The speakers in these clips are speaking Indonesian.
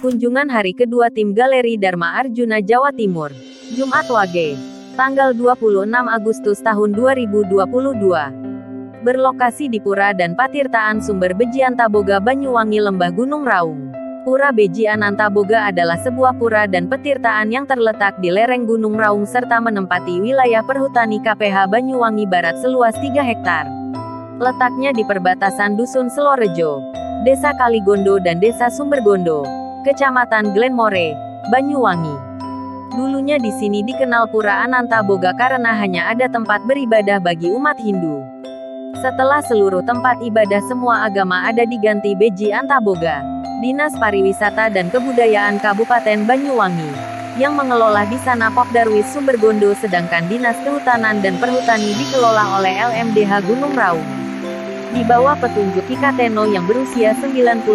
Kunjungan hari kedua tim Galeri Dharma Arjuna Jawa Timur. Jumat Wage. Tanggal 26 Agustus tahun 2022. Berlokasi di Pura dan Patirtaan Sumber Beji Antaboga Banyuwangi Lembah Gunung Raung. Pura Beji Antaboga adalah sebuah pura dan petirtaan yang terletak di lereng Gunung Raung serta menempati wilayah perhutani KPH Banyuwangi Barat seluas 3 hektar. Letaknya di perbatasan Dusun Selorejo, Desa Kaligondo dan Desa Sumbergondo, Kecamatan Glenmore, Banyuwangi. Dulunya di sini dikenal Pura Antaboga karena hanya ada tempat beribadah bagi umat Hindu. Setelah seluruh tempat ibadah semua agama ada diganti Beji Antaboga, Dinas Pariwisata dan Kebudayaan Kabupaten Banyuwangi yang mengelola di sana Popdarwis Sumbergondo, sedangkan Dinas Kehutanan dan Perhutani dikelola oleh LMDH Gunung Raung. Di bawah petunjuk Ki Kateno yang berusia 91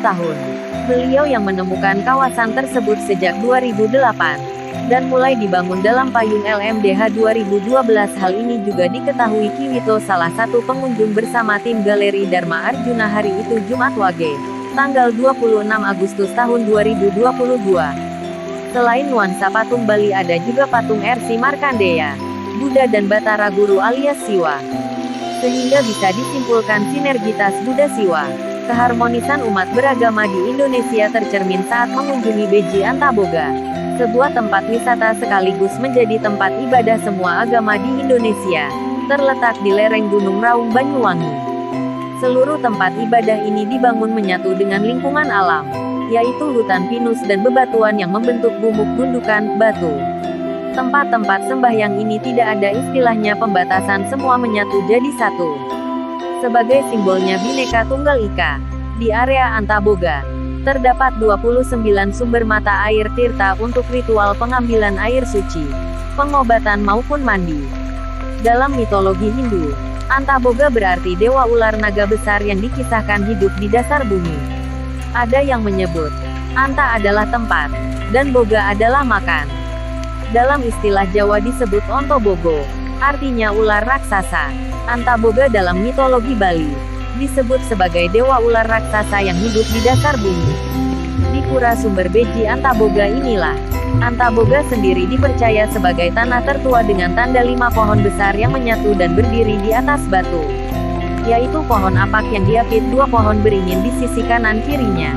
tahun. Beliau yang menemukan kawasan tersebut sejak 2008 dan mulai dibangun dalam payung LMDH 2012. Hal ini juga diketahui Ki Wito, salah satu pengunjung bersama tim Galeri Dharma Arjuna hari itu Jumat Wage, tanggal 26 Agustus tahun 2022. Selain nuansa patung Bali ada juga patung RC Markandeya, Buddha dan Batara Guru alias Siwa. Sehingga bisa disimpulkan sinergitas Buddha Siwa. Keharmonisan umat beragama di Indonesia tercermin saat mengunjungi Beji Antaboga, sebuah tempat wisata sekaligus menjadi tempat ibadah semua agama di Indonesia, terletak di lereng Gunung Raung Banyuwangi. Seluruh tempat ibadah ini dibangun menyatu dengan lingkungan alam, yaitu hutan pinus dan bebatuan yang membentuk gumuk gundukan, batu. Tempat-tempat sembahyang ini tidak ada istilahnya pembatasan, semua menyatu jadi satu. Sebagai simbolnya Bhinneka Tunggal Ika, di area Antaboga, terdapat 29 sumber mata air tirta untuk ritual pengambilan air suci, pengobatan maupun mandi. Dalam mitologi Hindu, Antaboga berarti dewa ular naga besar yang dikisahkan hidup di dasar bumi. Ada yang menyebut, Anta adalah tempat, dan Boga adalah makan. Dalam istilah Jawa disebut Ontobogo, artinya ular raksasa. Antaboga dalam mitologi Bali disebut sebagai dewa ular raksasa yang hidup di dasar bumi. Di Pura Sumber Beji Antaboga inilah, Antaboga sendiri dipercaya sebagai tanah tertua dengan tanda 5 pohon besar yang menyatu dan berdiri di atas batu, yaitu pohon apak yang diapit 2 pohon beringin di sisi kanan kirinya.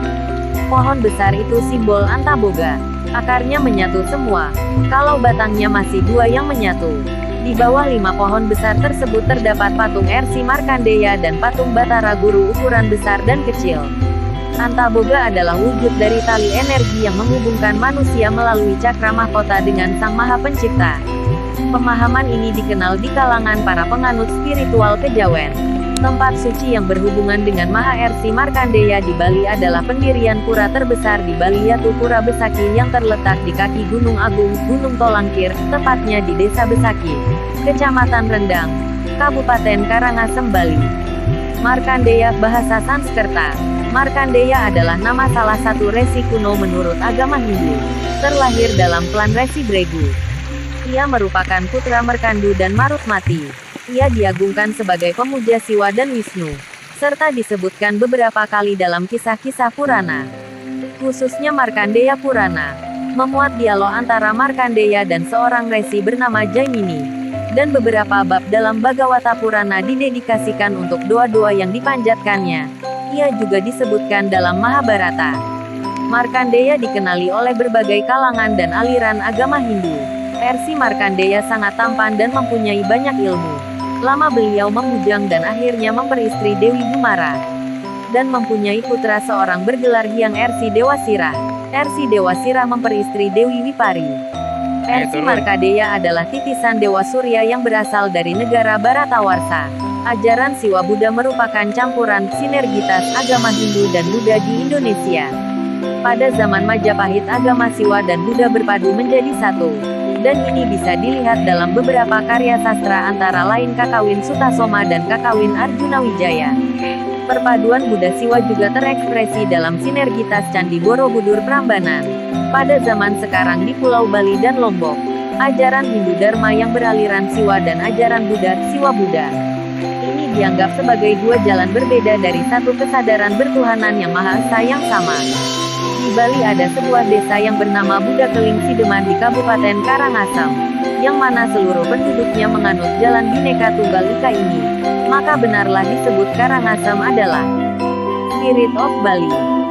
Pohon besar itu simbol Antaboga. Akarnya menyatu semua, kalau batangnya masih 2 yang menyatu. Di bawah 5 pohon besar tersebut terdapat patung RC Markandeya dan patung Batara Guru ukuran besar dan kecil. Antaboga adalah wujud dari tali energi yang menghubungkan manusia melalui cakra mahkota dengan Sang Maha Pencipta. Pemahaman ini dikenal di kalangan para penganut spiritual kejawen. Tempat suci yang berhubungan dengan Maha RC Markandeya di Bali adalah pendirian pura terbesar di Bali, yaitu Pura Besaki yang terletak di kaki Gunung Agung, Gunung Tolangkir, tepatnya di Desa Besaki, Kecamatan Rendang, Kabupaten Karangasem, Bali. Markandeya, bahasa Sanskerta. Markandeya adalah nama salah satu resi kuno menurut agama Hindu. Terlahir dalam klan Resi Bregu. Ia merupakan putra Merkandu dan Marutmati. Ia diagungkan sebagai pemuja Siwa dan Wisnu, serta disebutkan beberapa kali dalam kisah-kisah Purana. Khususnya Markandeya Purana, memuat dialog antara Markandeya dan seorang resi bernama Jaimini, dan beberapa bab dalam Bhagavata Purana didedikasikan untuk doa-doa yang dipanjatkannya. Ia juga disebutkan dalam Mahabharata. Markandeya dikenali oleh berbagai kalangan dan aliran agama Hindu. RC Markandeya sangat tampan dan mempunyai banyak ilmu. Lama beliau memujang dan akhirnya memperistri Dewi Gumara, dan mempunyai putra seorang bergelar Hyang RC Dewasira. RC Dewasira memperistri Dewi Wipari. RC Markandeya adalah titisan Dewa Surya yang berasal dari negara Bharatawarsha. Ajaran Siwa Buddha merupakan campuran sinergitas agama Hindu dan Buddha di Indonesia. Pada zaman Majapahit agama Siwa dan Buddha berpadu menjadi satu. Dan ini bisa dilihat dalam beberapa karya sastra antara lain Kakawin Sutasoma dan Kakawin Arjuna Wijaya. Perpaduan Buddha Siwa juga terekspresi dalam sinergitas Candi Borobudur Prambanan. Pada zaman sekarang di Pulau Bali dan Lombok, ajaran Hindu Dharma yang beraliran Siwa dan ajaran Buddha, Siwa Buddha. Ini dianggap sebagai 2 jalan berbeda dari satu kesadaran bertuhanan yang Maha Esa yang sama. Di Bali ada sebuah desa yang bernama Budakeling Sideman di Kabupaten Karangasem, yang mana seluruh penduduknya menganut jalan Bhinneka Tunggal Ika ini. Maka benarlah disebut Karangasem adalah Spirit of Bali.